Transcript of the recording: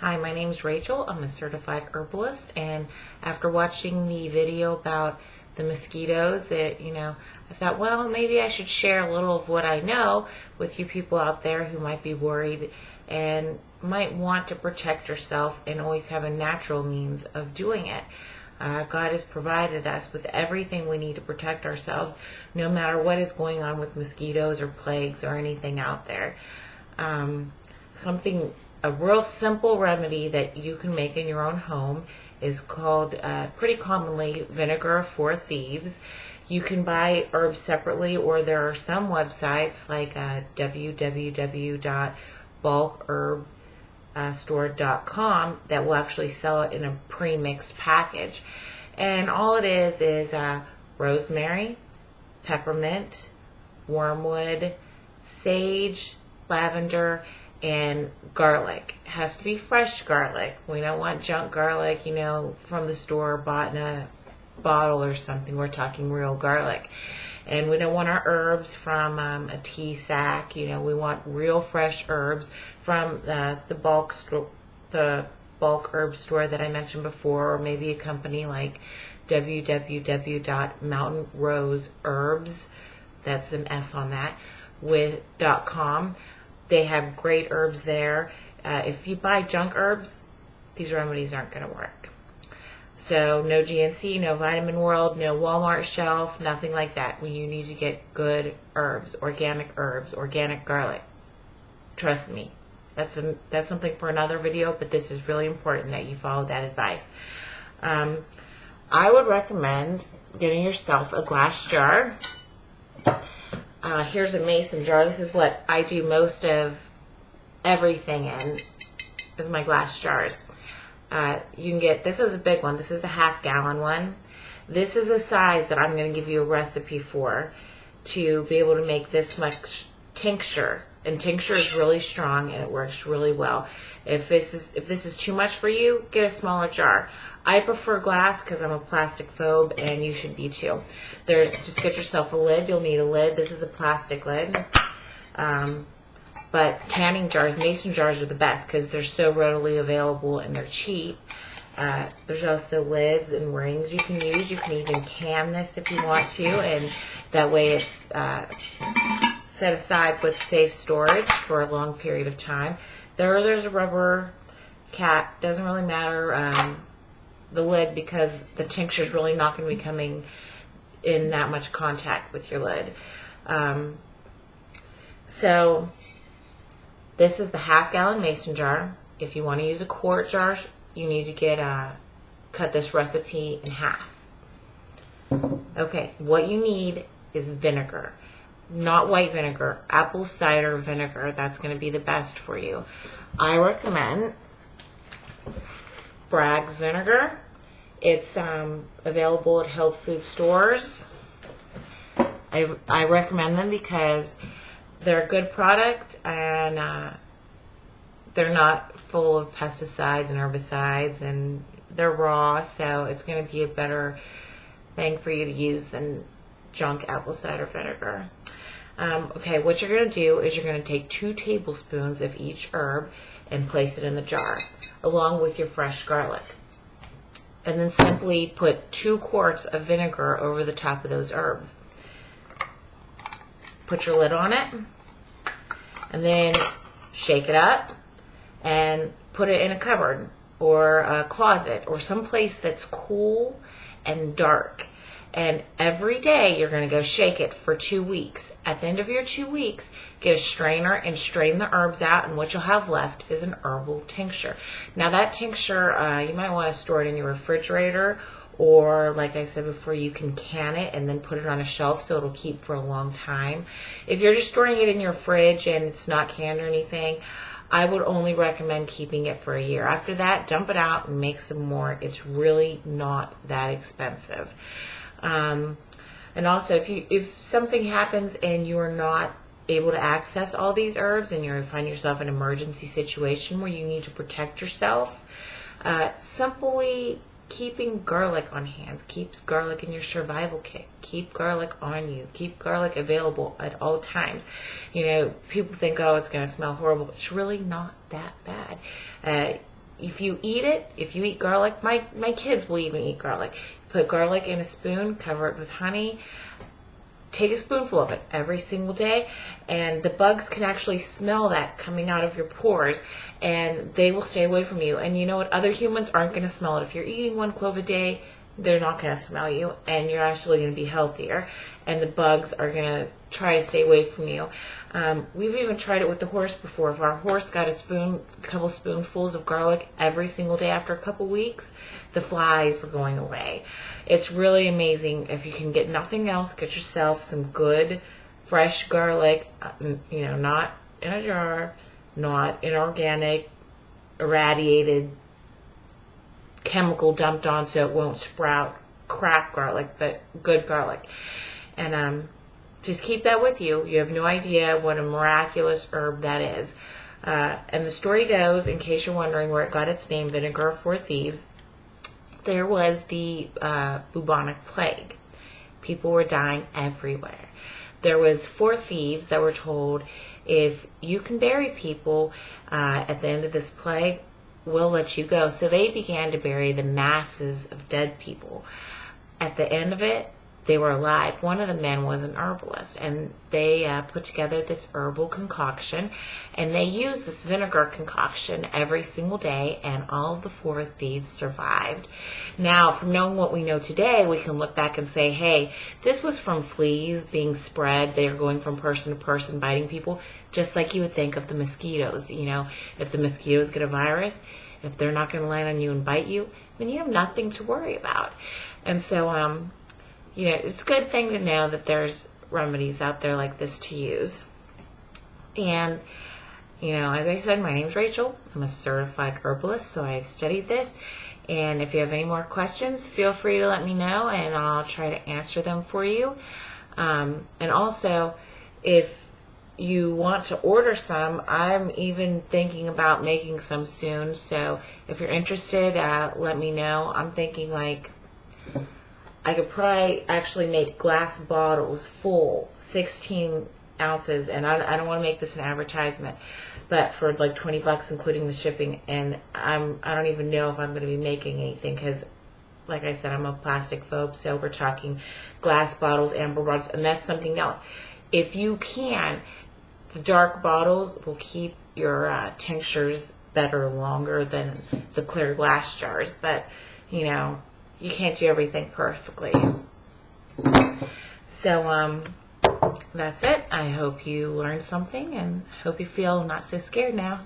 Hi, my name is Rachel. I'm a certified herbalist, and after watching the video about the mosquitoes, I thought, well, maybe I should share a little of what I know with you people out there who might be worried and might want to protect yourself and always have a natural means of doing it. God has provided us with everything we need to protect ourselves, no matter what is going on with mosquitoes or plagues or anything out there. A real simple remedy that you can make in your own home is called, pretty commonly, vinegar of 4 thieves. You can buy herbs separately, or there are some websites like www.bulkherbstore.com that will actually sell it in a pre-mixed package. And all it is rosemary, peppermint, wormwood, sage, lavender, and garlic. It has to be fresh garlic. We don't want junk garlic, from the store bought in a bottle or something. We're talking real garlic. And we don't want our herbs from a tea sack. We want real fresh herbs from the bulk herb store that I mentioned before, or maybe a company like www.mountainroseherbs, that's an S on that, .com. They have great herbs there. If you buy junk herbs, these remedies aren't going to work. So no GNC, no Vitamin World, no Walmart shelf, nothing like that. When you need to get good herbs, organic garlic. Trust me. That's something for another video, but this is really important that you follow that advice. I would recommend getting yourself a glass jar. Here's a mason jar. This is what I do most of everything in, is my glass jars. You can get, this is a big one. This is a half-gallon one. This is the size that I'm going to give you a recipe for, to be able to make this much tincture. And tincture is really strong and it works really well. If this is too much for you, get a smaller jar. I prefer glass because I'm a plastic phobe, and you should be too. Just get yourself a lid. You'll need a lid. This is a plastic lid. But canning jars, mason jars are the best because they're so readily available and they're cheap. There's also lids and rings you can use. You can even can this if you want to, and that way it's set aside with safe storage for a long period of time. There's a rubber cap. Doesn't really matter, the lid, because the tincture is really not going to be coming in that much contact with your lid. So this is the half-gallon mason jar. If you want to use a quart jar, you need to cut this recipe in half. Okay, what you need is vinegar. Not white vinegar, apple cider vinegar. That's going to be the best for you. I recommend Bragg's vinegar. It's available at health food stores. I recommend them because they're a good product, and they're not full of pesticides and herbicides, and they're raw, so it's going to be a better thing for you to use than junk apple cider vinegar. Okay, what you're going to do is you're going to take 2 tablespoons of each herb and place it in the jar, along with your fresh garlic. And then simply put 2 quarts of vinegar over the top of those herbs. Put your lid on it, and then shake it up and put it in a cupboard or a closet or someplace that's cool and dark. And every day you're going to go shake it for 2 weeks. At the end of your 2 weeks, get a strainer and strain the herbs out, and what you'll have left is an herbal tincture. Now that tincture, you might want to store it in your refrigerator, or like I said before, you can can it and then put it on a shelf so it'll keep for a long time. If you're just storing it in your fridge and it's not canned or anything, I would only recommend keeping it for a year. After that, dump it out and make some more. It's really not that expensive. And also, if something happens and you are not able to access all these herbs and you find yourself in an emergency situation where you need to protect yourself, simply keeping garlic on hand keeps garlic in your survival kit. Keep garlic on you. Keep garlic available at all times. People think, oh, it's going to smell horrible. It's really not that bad. if you eat garlic, my kids will even eat garlic. Put garlic in a spoon, cover it with honey. Take a spoonful of it every single day, and the bugs can actually smell that coming out of your pores, and they will stay away from you. And you know what? Other humans aren't going to smell it. If you're eating 1 clove a day, they're not going to smell you, and you're actually going to be healthier, and the bugs are going to try to stay away from you. We've even tried it with the horse before. If our horse got a couple spoonfuls of garlic every single day after a couple weeks, the flies were going away. It's really amazing. If you can get nothing else, get yourself some good, fresh garlic, not in a jar, not inorganic, irradiated, chemical dumped on so it won't sprout crap garlic, but good garlic. And just keep that with you. You have no idea what a miraculous herb that is. And the story goes, in case you're wondering where it got its name, Vinegar of 4 Thieves, there was the bubonic plague. People were dying everywhere. There was 4 thieves that were told, if you can bury people at the end of this plague, we'll let you go. So they began to bury the masses of dead people. At the end of it, they were alive. One of the men was an herbalist, and they put together this herbal concoction, and they used this vinegar concoction every single day, and all of the 4 thieves survived. Now, from knowing what we know today, we can look back and say, hey, this was from fleas being spread. They are going from person to person, biting people, just like you would think of the mosquitoes. If the mosquitoes get a virus, if they're not going to land on you and bite you, then you have nothing to worry about. And so, it's a good thing to know that there's remedies out there like this to use. And, as I said, my name's Rachel. I'm a certified herbalist, so I've studied this. And if you have any more questions, feel free to let me know, and I'll try to answer them for you. And also, if you want to order some, I'm even thinking about making some soon. So if you're interested, let me know. I'm thinking I could probably actually make glass bottles full, 16 ounces, and I don't want to make this an advertisement, but for like $20 including the shipping, and I don't even know if I'm going to be making anything, because like I said, I'm a plastic phobe, so we're talking glass bottles, amber bottles, and that's something else. If you can, the dark bottles will keep your tinctures better longer than the clear glass jars, but you can't do everything perfectly. So that's it. I hope you learned something, and hope you feel not so scared now.